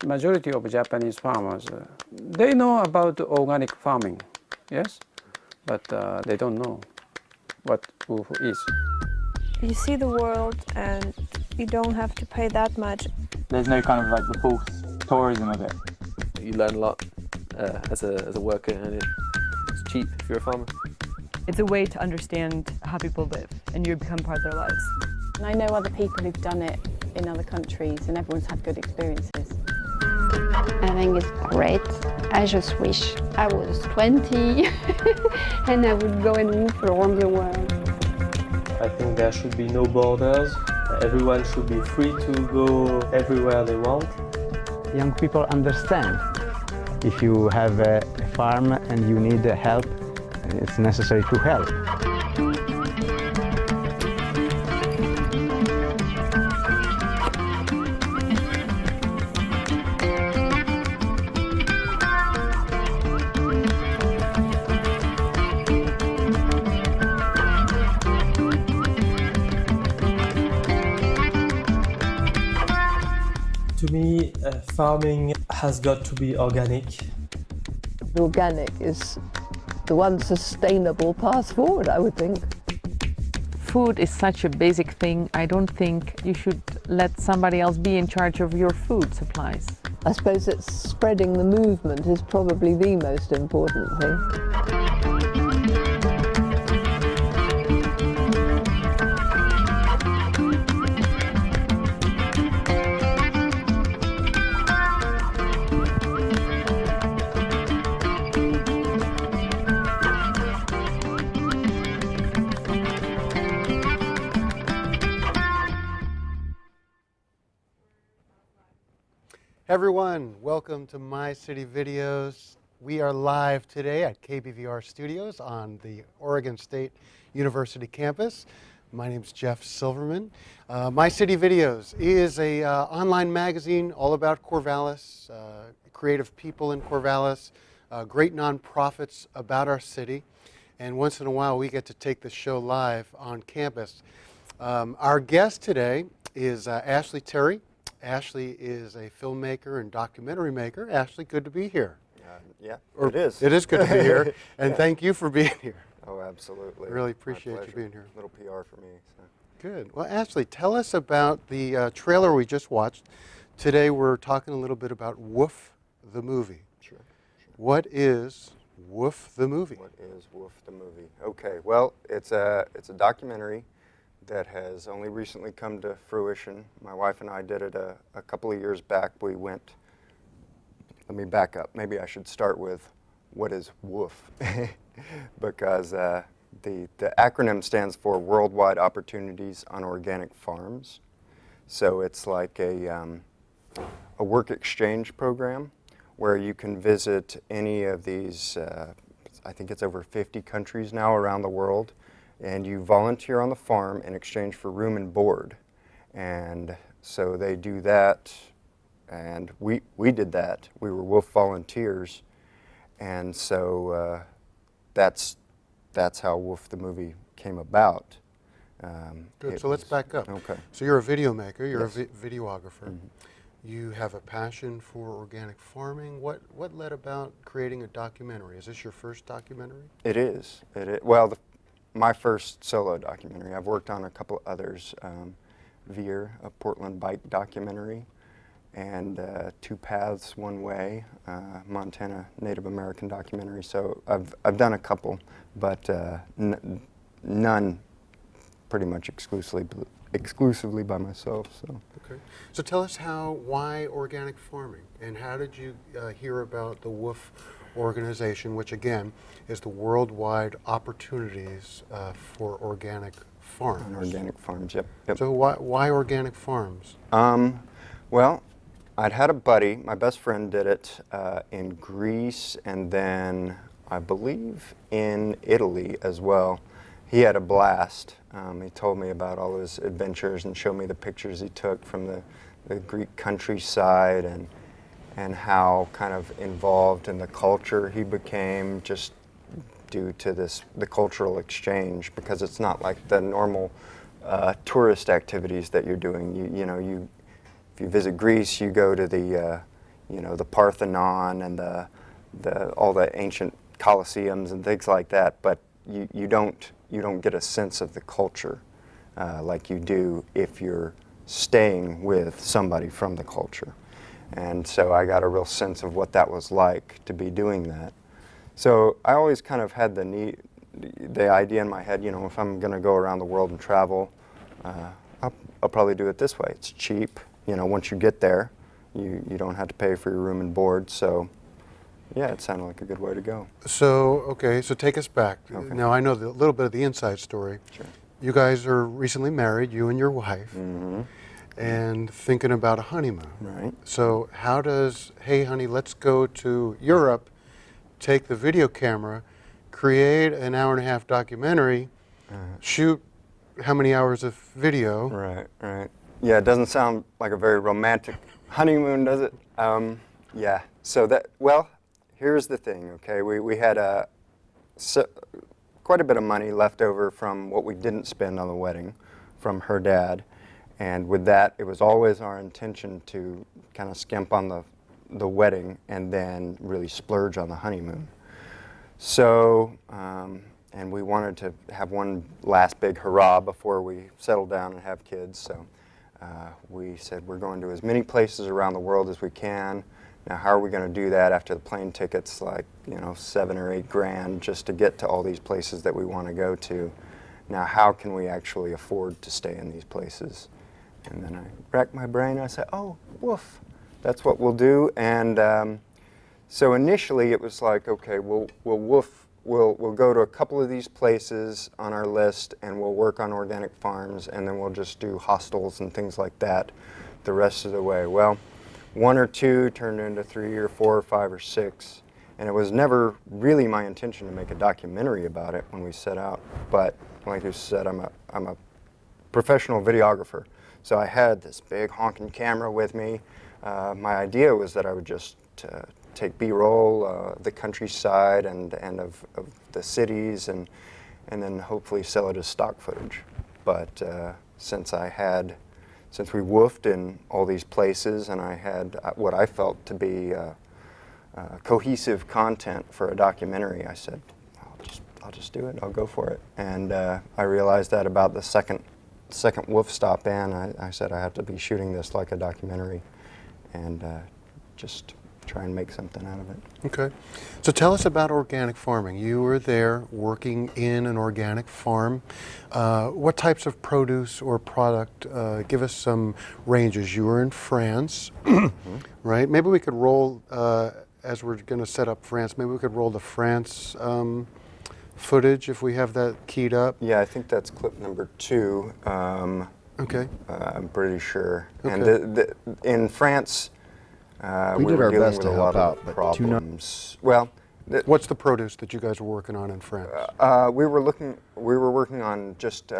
majority of Japanese farmers, they know about organic farming, yes, but they don't know what WOOF is. You see the world and you don't have to pay that much. There's no kind of like the false tourism of it. You learn a lot as a worker, and it's cheap if you're a farmer. It's a way to understand how people live, and you become part of their lives. And I know other people who've done it in other countries, and everyone's had good experiences. I think it's great. I just wish I was 20 and I would go and move around the world. I think there should be no borders. Everyone should be free to go everywhere they want. Young people understand. If you have a farm and you need help, it's necessary to help. To me, farming has got to be organic. Organic is the one sustainable path forward, I would think. Food is such a basic thing. I don't think you should let somebody else be in charge of your food supplies. I suppose that spreading the movement is probably the most important thing. Everyone, welcome to My City Videos. We are live today at KBVR Studios on the Oregon State University campus. My name is Jeff Silverman. My City Videos is a online magazine all about Corvallis, creative people in Corvallis, great nonprofits about our city, and once in a while we get to take the show live on campus. Our guest today is Ashley Terry. Ashley is a filmmaker and documentary maker. Ashley, good to be here. Yeah, it is. It is good to be here, and yeah. Thank you for being here. Oh, absolutely. Really appreciate you being here. A little PR for me. So. Good. Well, Ashley, tell us about the trailer we just watched. Today we're talking a little bit about WOOF the movie. Sure. What is WOOF the movie? What is WOOF the movie? Okay, well, it's a documentary that has only recently come to fruition. My wife and I did it a couple of years back. We went, let me back up. Maybe I should start with what is WOOF, because the acronym stands for Worldwide Opportunities on Organic Farms. So it's like a work exchange program where you can visit any of these, I think it's over 50 countries now around the world, and you volunteer on the farm in exchange for room and board. And so they do that, and we did that. We were WOOF volunteers, and so that's how WOOF the movie came about. Good, so let's back up. Okay. So you're a video maker, you're Yes. a videographer. Mm-hmm. You have a passion for organic farming. What led about creating a documentary? Is this your first documentary? It is. Well, my first solo documentary. I've worked on a couple others, Veer, a Portland bike documentary, and Two Paths, One Way, Montana Native American documentary. So I've done a couple, but none pretty much exclusively by myself. So. Okay. So tell us why organic farming, and how did you hear about the WOOF organization, which again is the Worldwide Opportunities for Organic Farms. Organic farms, yep. So why organic farms? Well, I'd had a buddy, my best friend did it in Greece, and then I believe in Italy as well. He had a blast. He told me about all his adventures and showed me the pictures he took from the Greek countryside, and how kind of involved in the culture he became just due to the cultural exchange, because it's not like the normal tourist activities that you're doing. If you visit Greece, you go to the the Parthenon and all the ancient Colosseums and things like that, but you don't get a sense of the culture like you do if you're staying with somebody from the culture. And so I got a real sense of what that was like to be doing that. So I always kind of had the idea in my head, if I'm going to go around the world and travel, I'll probably do it this way. It's cheap. Once you get there, you don't have to pay for your room and board. So yeah, it sounded like a good way to go. So, okay, so take us back. Okay. Now I know a little bit of the inside story. Sure. You guys are recently married, you and your wife, and thinking about a honeymoon. Right. So how does, hey honey, let's go to Europe, take the video camera, create an hour-and-a-half documentary, shoot how many hours of video? Right. Yeah, it doesn't sound like a very romantic honeymoon, does it? Yeah. So here's the thing, okay? We had quite a bit of money left over from what we didn't spend on the wedding from her dad. And with that, it was always our intention to kind of skimp on the wedding and then really splurge on the honeymoon. So, and we wanted to have one last big hurrah before we settle down and have kids. So we said we're going to as many places around the world as we can. Now, how are we going to do that after the plane tickets, like, $7 or $8 grand just to get to all these places that we want to go to? Now, how can we actually afford to stay in these places? And then I racked my brain. I said, oh, woof, that's what we'll do. And so initially it was like, okay, we'll go to a couple of these places on our list and we'll work on organic farms, and then we'll just do hostels and things like that the rest of the way. Well, 1 or 2 turned into 3 or 4 or 5 or 6, and it was never really my intention to make a documentary about it when we set out. But like you said, I'm a professional videographer, so I had this big honking camera with me. My idea was that I would just take B-roll, the countryside and of the cities, and then hopefully sell it as stock footage. But since we woofed in all these places and I had what I felt to be cohesive content for a documentary, I said, I'll just do it. I'll go for it. And I realized that about the second woof stop in, I said I have to be shooting this like a documentary and just try and make something out of it. Okay. So tell us about organic farming. You were there working in an organic farm. What types of produce or product? Give us some ranges. You were in France, right? Maybe we could roll, as we're going to set up France, maybe we could roll the France footage if we have that keyed up. Yeah, I think that's clip number 2. Okay. I'm pretty sure. Okay. And in France, we did were our dealing best with to a help lot out, of but problems. Well, what's the produce that you guys were working on in France? we were working on just.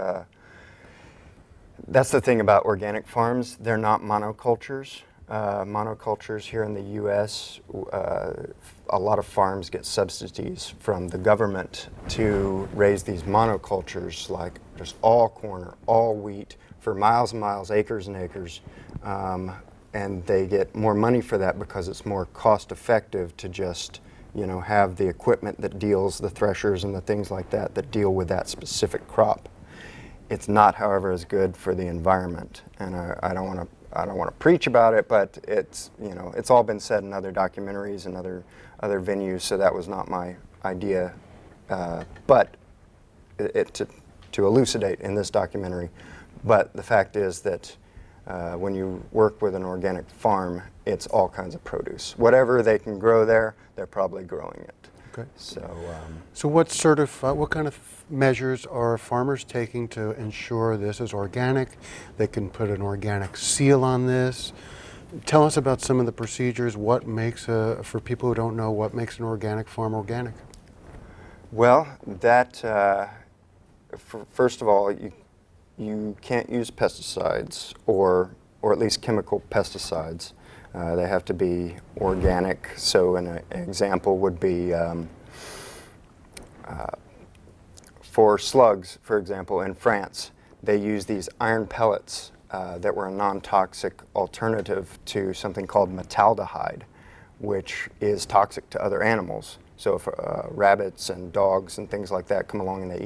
That's the thing about organic farms; they're not monocultures. Monocultures here in the U.S., a lot of farms get subsidies from the government to raise these monocultures, like just all corn or all wheat for miles and miles, acres and acres. And they get more money for that because it's more cost effective to just, have the equipment that deals, the threshers and the things like that deal with that specific crop. It's not, however, as good for the environment. And I don't want to preach about it, but it's all been said in other documentaries and other venues. So that was not my idea, but to elucidate in this documentary. But the fact is that when you work with an organic farm, it's all kinds of produce. Whatever they can grow there, they're probably growing it. Okay. So what kind of measures are farmers taking to ensure this is organic? They can put an organic seal on this. Tell us about some of the procedures. What makes for people who don't know, what makes an organic farm organic? Well, that first of all, you can't use pesticides or at least chemical pesticides. They have to be organic. So an example would be for slugs, for example, in France, they use these iron pellets that were a non-toxic alternative to something called metaldehyde. which is toxic to other animals. So if rabbits and dogs and things like that come along and they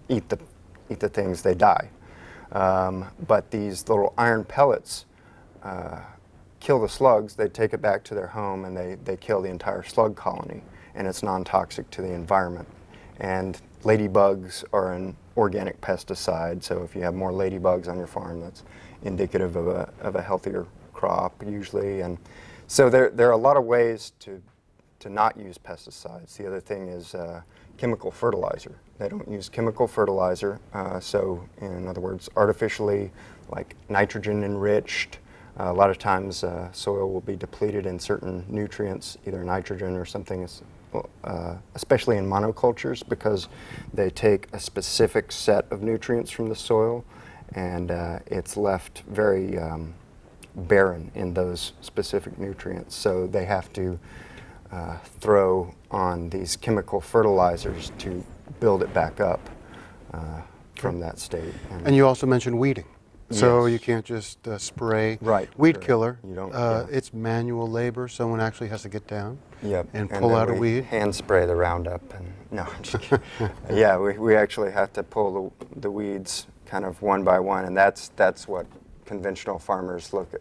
eat the things, they die. But these little iron pellets kill the slugs. They take it back to their home and they kill the entire slug colony, and it's non-toxic to the environment. And ladybugs are an organic pesticide, so if you have more ladybugs on your farm, that's indicative of a healthier crop usually. And so there are a lot of ways to not use pesticides. The other thing is chemical fertilizer. They don't use chemical fertilizer, so in other words, artificially, like nitrogen enriched. A lot of times soil will be depleted in certain nutrients, either nitrogen or something, especially in monocultures, because they take a specific set of nutrients from the soil and it's left very barren in those specific nutrients. So they have to throw on these chemical fertilizers to build it back up from that state. And you also mentioned weeding. So Yes. you can't just spray Right, weed correct. killer. You don't, yeah. It's manual labor. Someone actually has to get down Yep. and pull then out a we weed. hand spray the Roundup. And no, I'm just kidding. Yeah, we actually have to pull the weeds kind of one by one, and that's what conventional farmers look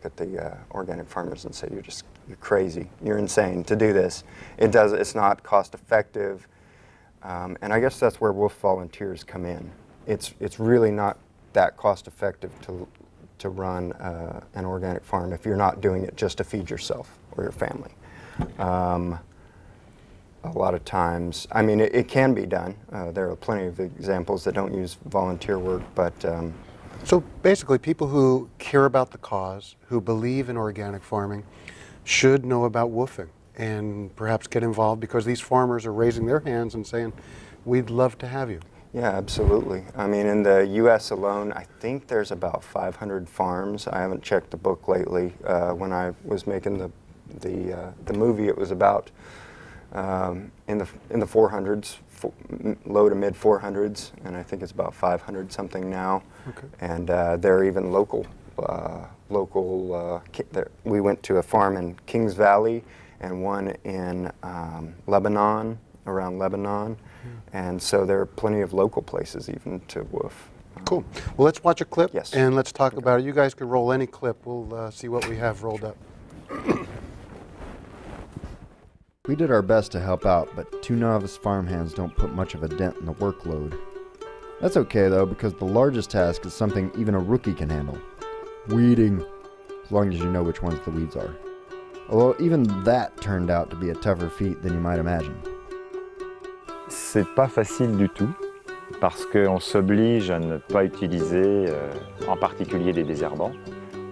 at the organic farmers and say, you're crazy, you're insane to do this. It's not cost effective, and I guess that's where Wolf Volunteers come in. It's really not that cost effective to run an organic farm if you're not doing it just to feed yourself or your family. A lot of times, I mean, it can be done. There are plenty of examples that don't use volunteer work, but So basically, people who care about the cause, who believe in organic farming, should know about woofing and perhaps get involved, because these farmers are raising their hands and saying, we'd love to have you. yeah, absolutely. I mean, in the U.S. alone, I think there's about 500 farms. I haven't checked the book lately. When I was making the movie, it was about in the 400s, low to mid 400s, and I think it's about 500 something now. Okay. And they're even local. We went to a farm in Kings Valley and one in Lebanon, around Lebanon. And so there are plenty of local places even to woof. Cool. Well, let's watch a clip Yes. and let's talk about it. You guys can roll any clip. We'll see what we have rolled up. We did our best to help out, but two novice farmhands don't put much of a dent in the workload. That's okay though, because the largest task is something even a rookie can handle. Weeding, as long as you know which ones the weeds are. Although even that turned out to be a tougher feat than you might imagine. C'est pas facile du tout, parce qu'on s'oblige à ne pas utiliser en particulier des désherbants.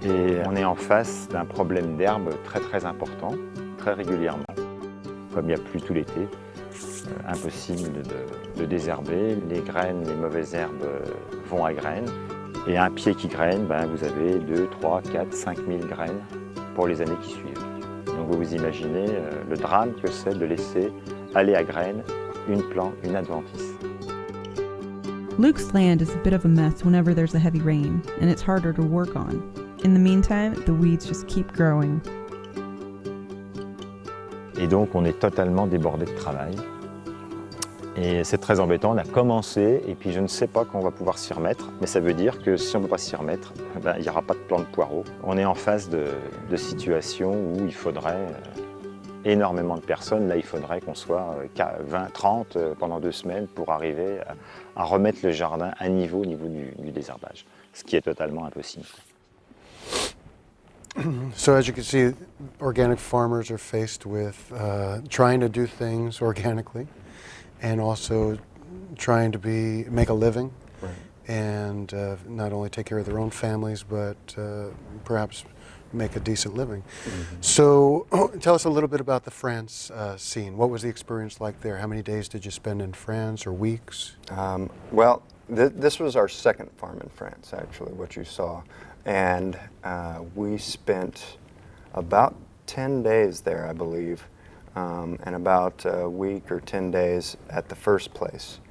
Et on est en face d'un problème d'herbe très très important, très régulièrement. Comme il n'y a plus tout l'été, impossible de désherber. Les graines, les mauvaises herbes vont à graines. Et un pied qui graine, ben, vous avez 2, 3, 4, 5 000 graines pour les années qui suivent. Donc vous vous imaginez le drame que c'est de laisser aller à graines une plante, une adventice. Luke's land is a bit of a mess whenever there's a heavy rain, and it's harder to work on. In the meantime, the weeds just keep growing. Et donc on est totalement débordé de travail. Et c'est très embêtant, on a commencé et puis je ne sais pas quand on va pouvoir s'y remettre, mais ça veut dire que si on ne peut pas s'y remettre, ben, il n'y aura pas de plant de poireaux. On est en face de situations où il faudrait énormément de personnes. Là, il faudrait qu'on soit 20, 30 pendant 2 semaines pour arriver à remettre le jardin à niveau au niveau du désherbage, ce qui est totalement impossible. So as you can see, organic farmers are faced with trying to do things organically and also trying to make a living, right. And not only take care of their own families, but perhaps make a decent living. Mm-hmm. So tell us a little bit about the France scene. What was the experience like there? How many days did you spend in France, or weeks? Well, this was our second farm in France, actually, what you saw. And we spent about 10 days there, I believe, and about a week or 10 days at the first place.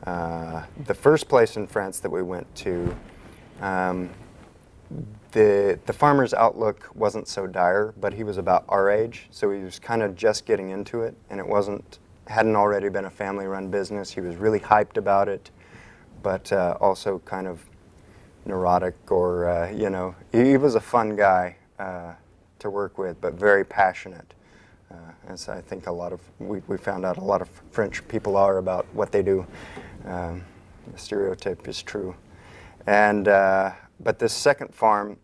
The first place in France that we went to, the farmer's outlook wasn't so dire, but he was about our age, so he was kind of just getting into it, and it hadn't already been a family-run business. He was really hyped about it, but also kind of neurotic, or you know, he was a fun guy to work with, but very passionate. As I think we found out a lot of French people are about what they do. The stereotype is true. And but this second farm,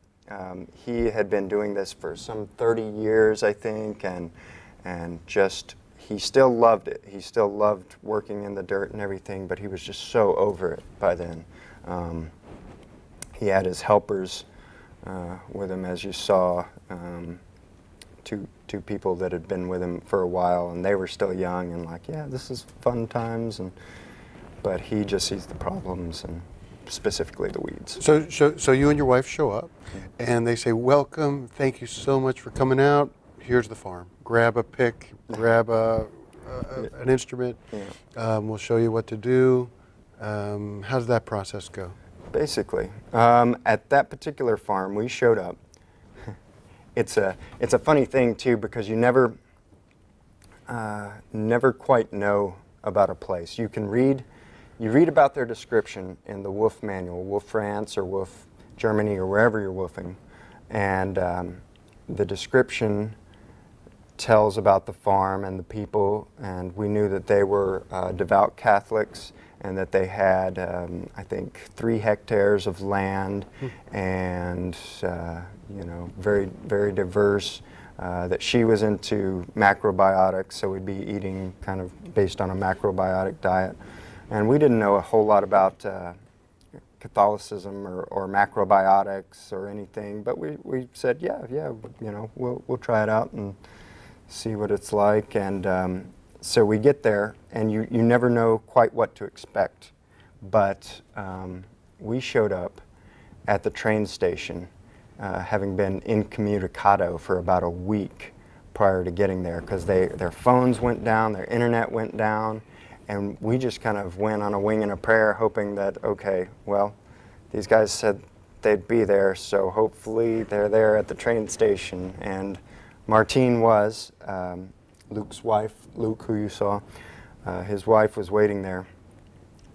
he had been doing this for some 30 years, I think, and just he still loved it. He still loved working in the dirt and everything, but he was just so over it by then. He had his helpers with him, as you saw, two people that had been with him for a while, and they were still young and like, yeah, this is fun times, but he just sees the problems, and specifically the weeds. So you and your wife show up, and they say, welcome, thank you so much for coming out. Here's the farm. Grab a pick, grab an instrument. Yeah. We'll show you what to do. How does that process go? Basically, at that particular farm, we showed up. It's a funny thing too, because you never quite know about a place. You read about their description in the Wolf manual, Wolf France or Wolf Germany or wherever you're wolfing, and the description tells about the farm and the people, and we knew that they were devout Catholics, and that they had, I think, 3 hectares of land, and you know, very, very diverse. That she was into macrobiotics, so we'd be eating kind of based on a macrobiotic diet. And we didn't know a whole lot about Catholicism or macrobiotics or anything, but we said, yeah, you know, we'll try it out and see what it's like. And so we get there, and you never know quite what to expect. But we showed up at the train station, having been incommunicado for about a week prior to getting there, because their phones went down, their internet went down, and we just kind of went on a wing and a prayer, hoping that, okay, well, these guys said they'd be there, so hopefully they're there at the train station. And Martine was, Luke's wife, Luke, who you saw, his wife was waiting there.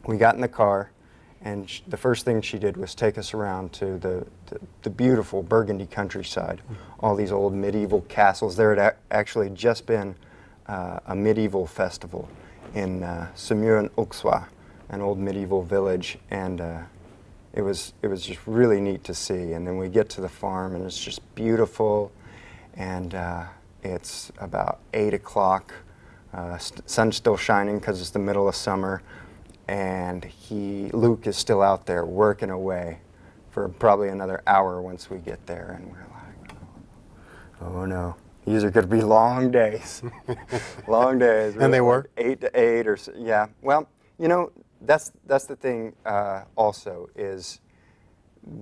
We got in the car, and the first thing she did was take us around to the beautiful Burgundy countryside. All these old medieval castles. There had actually just been a medieval festival in Semur-en-Auxois, an old medieval village, and it was just really neat to see. And then we get to the farm, and it's just beautiful, and it's about 8 o'clock. Sun's still shining because it's the middle of summer, and Luke is still out there working away for probably another hour once we get there, and we're like, oh no, these are going to be long days, long days. And they were? 8 to 8 or so, yeah. Well, you know, that's the thing also, is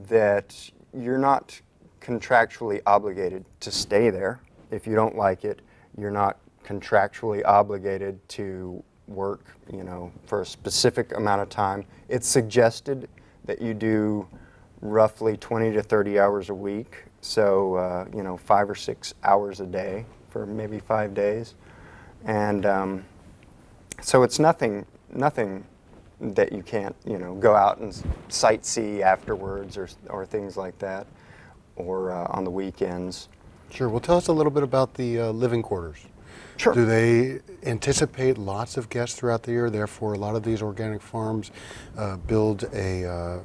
that you're not contractually obligated to stay there. If you don't like it, you're not contractually obligated to work, you know, for a specific amount of time. It's suggested that you do roughly 20 to 30 hours a week, so you know, 5 or 6 hours a day for maybe 5 days, and so it's nothing that you can't, you know, go out and sightsee afterwards or things like that, or on the weekends. Sure. Well, tell us a little bit about the living quarters. Sure. Do they anticipate lots of guests throughout the year? Therefore, a lot of these organic farms build a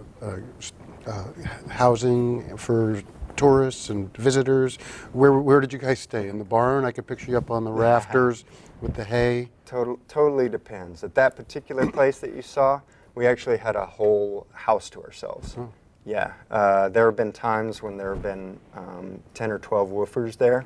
housing for tourists and visitors. Where did you guys stay? In the barn? I could picture you up on the rafters with the hay. Totally depends. At that particular place that you saw, we actually had a whole house to ourselves. Oh. Yeah. There have been times when there have been 10 or 12 woofers there.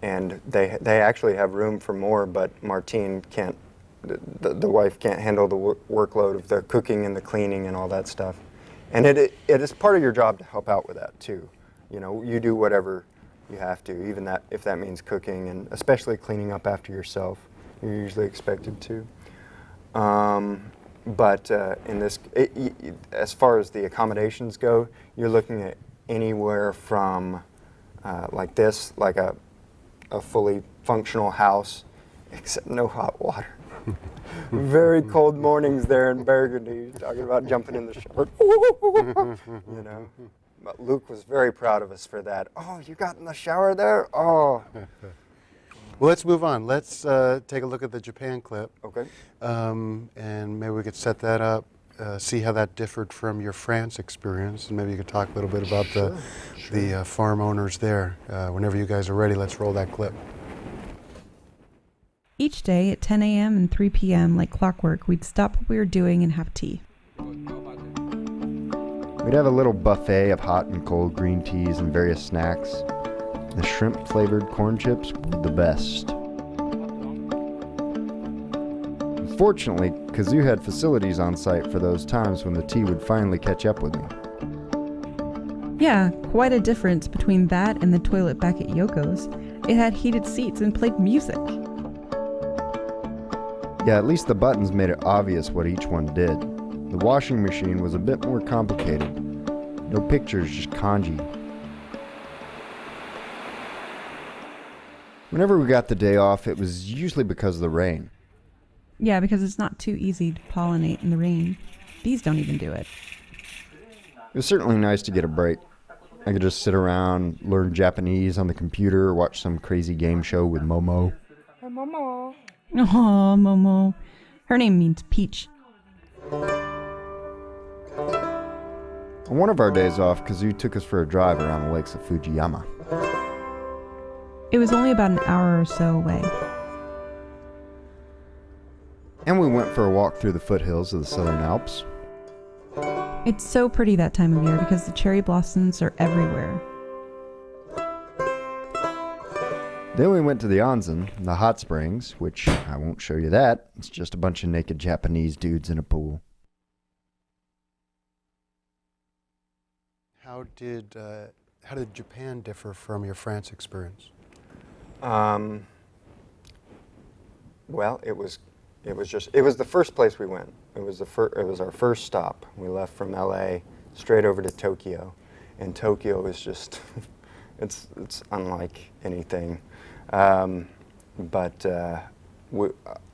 And they actually have room for more, but Martine can't, the wife can't handle the workload of the cooking and the cleaning and all that stuff. And it is part of your job to help out with that too. You know, you do whatever you have to, even if that means cooking, and especially cleaning up after yourself. You're usually expected to. But in this, as far as the accommodations go, you're looking at anywhere from like this, like a fully functional house, except no hot water. Very cold mornings there in Burgundy, talking about jumping in the shower. You know, but Luke was very proud of us for that. Oh, you got in the shower there? Oh. Well, let's move on. Let's take a look at the Japan clip. Okay. And maybe we could set that up, see how that differed from your France experience, and maybe you could talk a little bit about the farm owners there. Whenever you guys are ready, let's roll that clip. Each day at 10 a.m. and 3 p.m., like clockwork, we'd stop what we were doing and have tea. We'd have a little buffet of hot and cold green teas and various snacks. The shrimp-flavored corn chips were the best. Fortunately, Kazoo had facilities on site for those times when the tea would finally catch up with me. Yeah, quite a difference between that and the toilet back at Yoko's. It had heated seats and played music. Yeah, at least the buttons made it obvious what each one did. The washing machine was a bit more complicated. No pictures, just kanji. Whenever we got the day off, it was usually because of the rain. Yeah, because it's not too easy to pollinate in the rain. Bees don't even do it. It was certainly nice to get a break. I could just sit around, learn Japanese on the computer, or watch some crazy game show with Momo. Hi, Momo. Oh, Momo. Her name means peach. On one of our days off, Kazoo took us for a drive around the lakes of Fujiyama. It was only about an hour or so away. And we went for a walk through the foothills of the Southern Alps. It's so pretty that time of year because the cherry blossoms are everywhere. Then we went to the onsen, the hot springs, which I won't show you that. It's just a bunch of naked Japanese dudes in a pool. How did Japan differ from your France experience? Well, it was the first place we went. It was our first stop. We left from LA straight over to Tokyo, and Tokyo is just it's unlike anything. And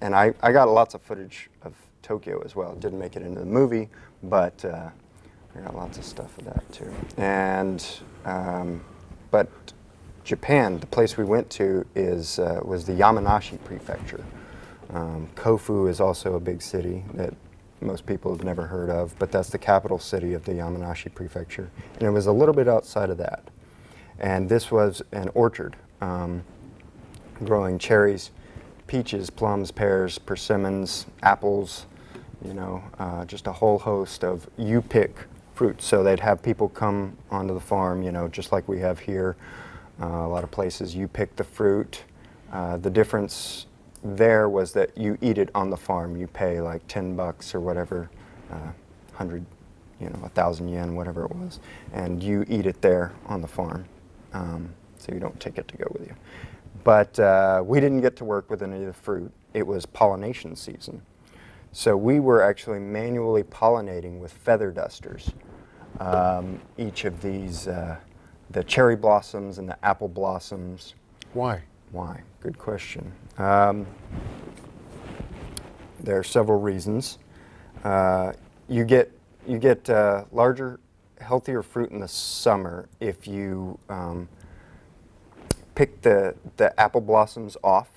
I got lots of footage of Tokyo as well. It didn't make it into the movie, but I got lots of stuff of that too. And but Japan, the place we went to was the Yamanashi prefecture. Kofu is also a big city that most people have never heard of, but that's the capital city of the Yamanashi prefecture. And it was a little bit outside of that. And this was an orchard growing cherries, peaches, plums, pears, persimmons, apples, just a whole host of you-pick fruits. So they'd have people come onto the farm, just like we have here. A lot of places you pick the fruit. The difference there was that you eat it on the farm. You pay like $10 or whatever, 100, 1,000 yen, whatever it was, and you eat it there on the farm. So you don't take it to go with you. But we didn't get to work with any of the fruit. It was pollination season. So we were actually manually pollinating with feather dusters. Each of these, the cherry blossoms and the apple blossoms. Why? Why? Good question. There are several reasons. You get larger, healthier fruit in the summer if you pick the apple blossoms off.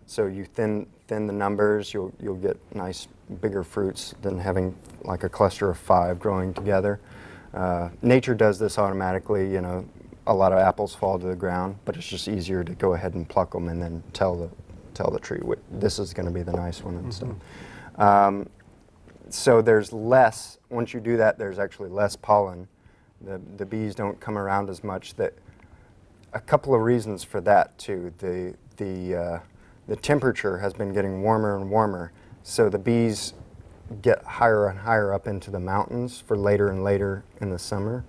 So you thin the numbers. You'll get nice, bigger fruits than having like a cluster of 5 growing together. Nature does this automatically. A lot of apples fall to the ground, but it's just easier to go ahead and pluck them and then tell the tree this is going to be the nice one and stuff. So there's less. Once you do that, there's actually less pollen. The bees don't come around as much. A couple of reasons for that too. The temperature has been getting warmer and warmer, so the bees get higher and higher up into the mountains for later and later in the summer.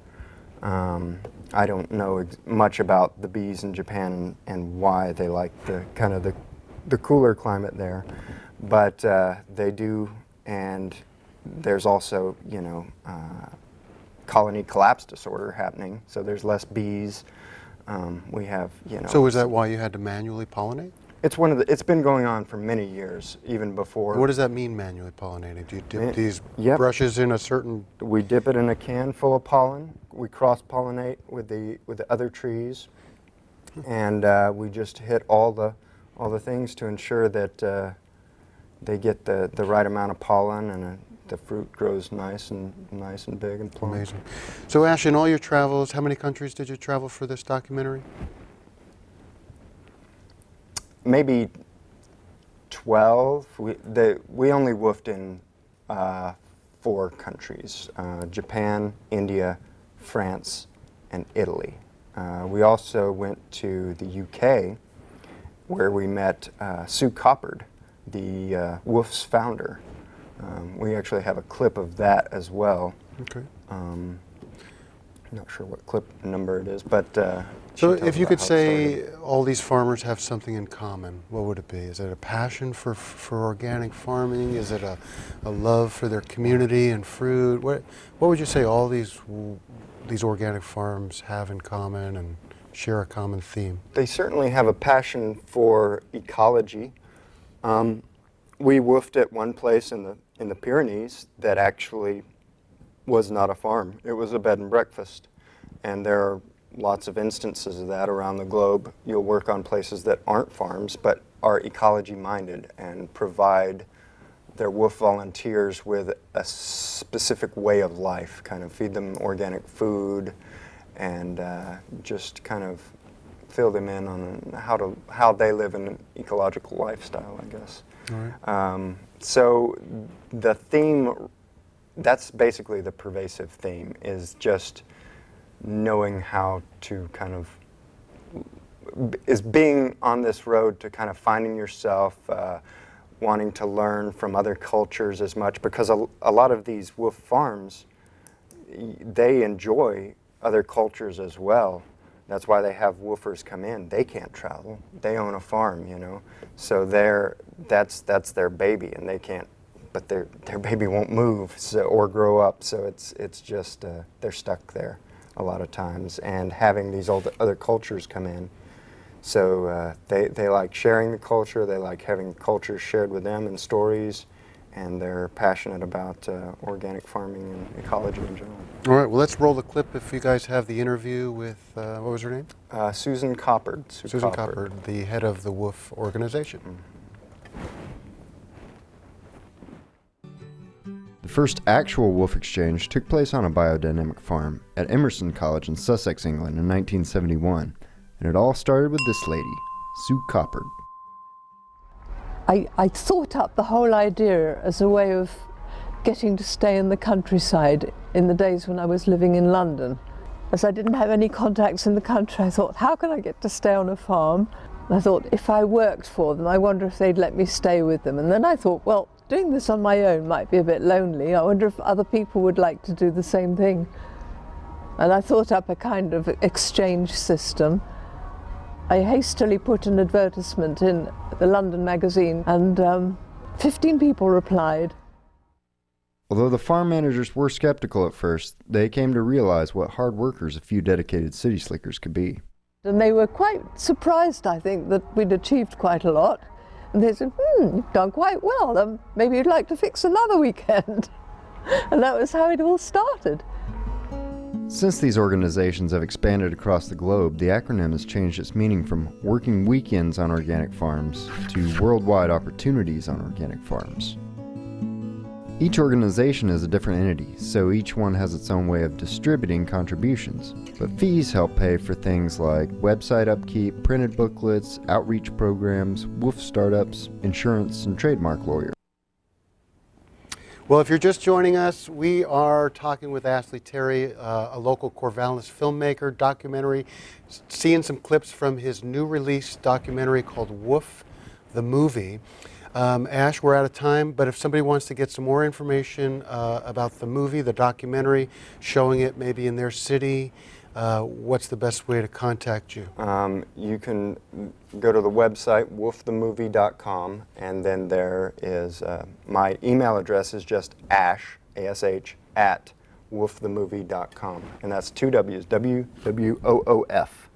I don't know much about the bees in Japan and why they like the cooler climate there, but they do and there's also, colony collapse disorder happening. So there's less bees. We have, So is that why you had to manually pollinate? It's been going on for many years, even before. What does that mean, manually pollinating? Do you dip these Yep. brushes in a certain? We dip it in a can full of pollen. We cross-pollinate with the other trees, and we just hit all the things to ensure that they get the right amount of pollen, and the fruit grows nice and big and plump. Amazing. So Ash, in all your travels, how many countries did you travel for this documentary? Maybe 12. We only woofed in 4 countries: Japan, India, France, and Italy. We also went to the UK, where we met Sue Coppard, the WWOOF's founder. We actually have a clip of that as well. Okay. I'm not sure what clip number it is, but so if you could say all these farmers have something in common, what would it be? Is it a passion for organic farming? Is it a love for their community and fruit? What would you say all these organic farms have in common and share a common theme? They certainly have a passion for ecology. We woofed at one place in the Pyrenees that actually was not a farm. It was a bed and breakfast. And there are lots of instances of that around the globe. You'll work on places that aren't farms but are ecology minded and provide their WWOOF volunteers with a specific way of life, kind of feed them organic food and just kind of fill them in on how they live an ecological lifestyle, I guess. All right. So the theme, that's basically the pervasive theme, is just knowing how to kind of, is being on this road to kind of finding yourself, wanting to learn from other cultures as much, because a lot of these WWOOF farms, they enjoy other cultures as well. That's why they have woofers come in. They can't travel. They own a farm, So that's their baby, and they can't. But their baby won't move or grow up. So it's just they're stuck there a lot of times. And having these other cultures come in, so they like sharing the culture. They like having cultures shared with them and stories. And they're passionate about organic farming and ecology in general. All right, well, let's roll the clip if you guys have the interview with, what was her name? Susan Coppard. Susan Coppard, the head of the WWOOF organization. The first actual WWOOF exchange took place on a biodynamic farm at Emerson College in Sussex, England in 1971. And it all started with this lady, Sue Coppard. I thought up the whole idea as a way of getting to stay in the countryside in the days when I was living in London. As I didn't have any contacts in the country, I thought, how can I get to stay on a farm? And I thought, if I worked for them, I wonder if they'd let me stay with them. And then I thought, well, doing this on my own might be a bit lonely. I wonder if other people would like to do the same thing. And I thought up a kind of exchange system. I hastily put an advertisement in the London magazine, and 15 people replied. Although the farm managers were skeptical at first, they came to realize what hard workers a few dedicated city slickers could be. And they were quite surprised, I think, that we'd achieved quite a lot. And they said, you've done quite well. Maybe you'd like to fix another weekend. And that was how it all started. Since these organizations have expanded across the globe, the acronym has changed its meaning from working weekends on organic farms to worldwide opportunities on organic farms. Each organization is a different entity, so each one has its own way of distributing contributions. But fees help pay for things like website upkeep, printed booklets, outreach programs, WWOOF startups, insurance, and trademark lawyers. Well, if you're just joining us, we are talking with Ashley Terry, a local Corvallis filmmaker, documentary, seeing some clips from his new release documentary called WWOOF, the Movie. Ash, we're out of time, but if somebody wants to get some more information about the movie, the documentary, showing it maybe in their city, what's the best way to contact you? You can go to the website, woofthemovie.com, and then there is, my email address is just ash, A-S-H, at woofthemovie.com. And that's two W's, W-W-O-O-F,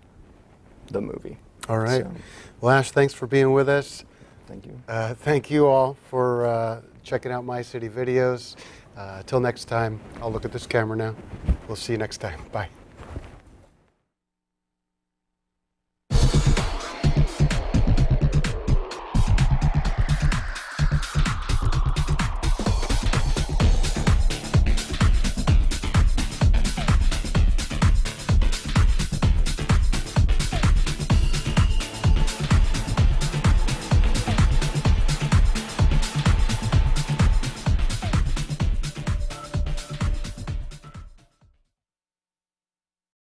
the movie. All right. So, well, Ash, thanks for being with us. thank you. Thank you all for checking out My City videos. Till next time, I'll look at this camera now. We'll see you next time. Bye.